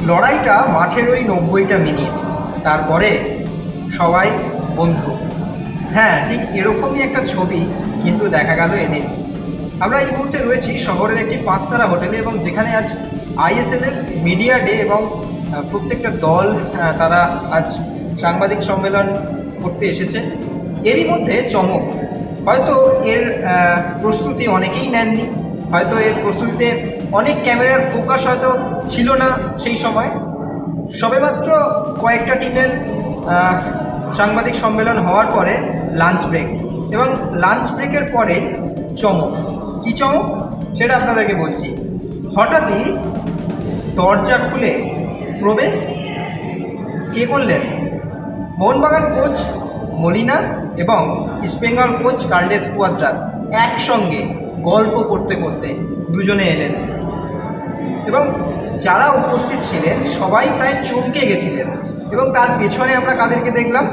লড়াইটা মাঠের ওই 90টা মিনিট, তারপরে সবাই বন্ধু। হ্যাঁ, ঠিক এরকমই একটা ছবি কিন্তু দেখা গেল এদিন। আমরা এই মুহূর্তে রয়েছি শহরের একটি 5 তারা হোটেলে, এবং যেখানে আজ আইএসএলের মিডিয়া ডে, এবং প্রত্যেকটা দল তারা আজ সাংবাদিক সম্মেলন করতে এসেছে। এরই মধ্যে চমক, হয়তো এর প্রস্তুতি অনেকেই নেননি, হয়তো এর প্রস্তুতিতে অনেক ক্যামেরার ফোকাস হয়তো ছিল না সেই সময়। সবেমাত্র কয়েকটা টিমের সাংবাদিক সম্মেলন হওয়ার পরে লাঞ্চ ব্রেক, এবং লাঞ্চ ব্রেকের পরেই চমক। কী চমক সেটা আপনাদেরকে বলছি। হঠাৎই দরজা খুলে প্রবেশ কে করলেন? মোহনবাগান কোচ মলিনা এবং ইস্টবেঙ্গল কোচ কার্লোস কুয়াদ্রাত একসঙ্গে গল্প করতে করতে দুজনে এলেন, এবং যারা উপস্থিত ছিলেন সবাই প্রায় চমকে গেছিলেন। এবং তার পেছনে আমরা কাদেরকে দেখলাম?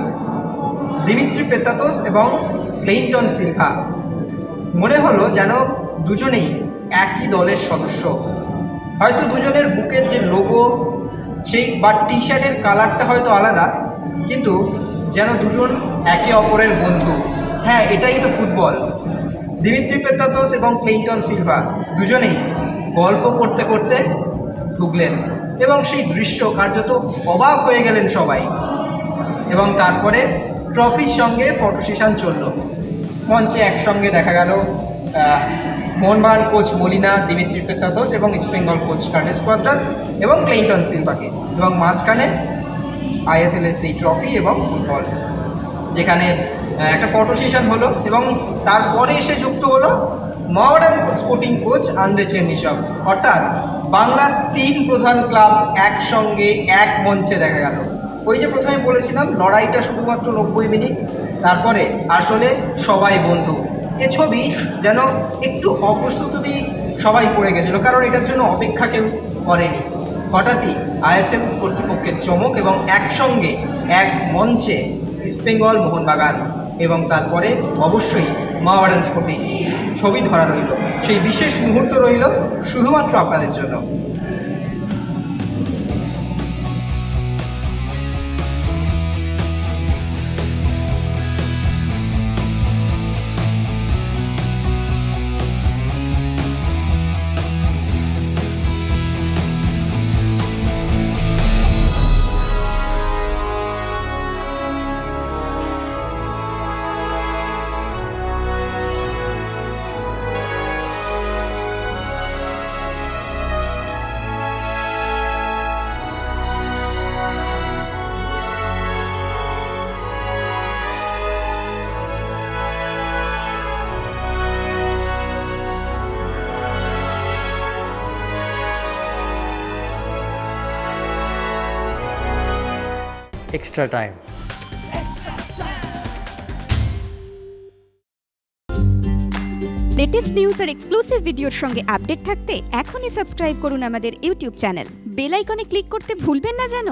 দিমিত্রি পেত্রাতোস এবং ক্লেইটন সিলভা। মনে হলো যেন দুজনেই একই দলের সদস্য। হয়তো দুজনের বুকের যে লোগো সেই বা টি শার্টের কালারটা হয়তো আলাদা, কিন্তু যেন দুজন একে অপরের বন্ধু। হ্যাঁ, এটাই তো ফুটবল। দিমিত্রি পেত্রাতোস এবং ক্লেইটন সিলভা দুজনেই গল্প করতে করতে ঢুকলেন, এবং সেই দৃশ্য কার্যত অবাক হয়ে গেলেন সবাই। এবং তারপরে ট্রফির সঙ্গে ফটো সেশন চলল। মঞ্চে একসঙ্গে দেখা গেল Mohun Bagan coach Malina, Dmitry Petratos এবং ইস্টবেঙ্গল কোচ কার্লোস কুয়াদ্রাত এবং ক্লেইটন সিলভাকে, এবং মাঝখানে আইএসএলের সেই ট্রফি এবং ফুটবল, যেখানে একটা ফটো সেশন হলো। এবং তারপরে এসে যুক্ত হলো মোহামেডান স্পোর্টিং কোচ আন্দ্রে চেরনিসভ। অর্থাৎ বাংলার 3 প্রধান ক্লাব একসঙ্গে এক মঞ্চে দেখা গেল। ওই যে প্রথমে বলেছিলাম লড়াইটা শুধুমাত্র 90 মিনিট, তারপরে আসলে সবাই বন্ধু। এ ছবি যেন একটু অপ্রস্তুতই সবাই পড়ে গেছিলো, কারণ এটার জন্য অপেক্ষা কেউ করেনি। হঠাৎই আইএসএল কর্তৃপক্ষের চমক, এবং একসঙ্গে এক মঞ্চে ইস্টবেঙ্গল মোহনবাগান, এবং তারপরে অবশ্যই মোহামেডান স্পোর্টিং ছবি ধরা রইল। সেই বিশেষ মুহূর্ত রইল শুধুমাত্র আপনাদের জন্য। extra time. লেটেস্ট নিউজ আর এক্সক্লুসিভ ভিডিওর সঙ্গে আপডেট থাকতে এখনই সাবস্ক্রাইব করুন আমাদের ইউটিউব চ্যানেল। বেল আইকনে ক্লিক করতে ভুলবেন না যেন।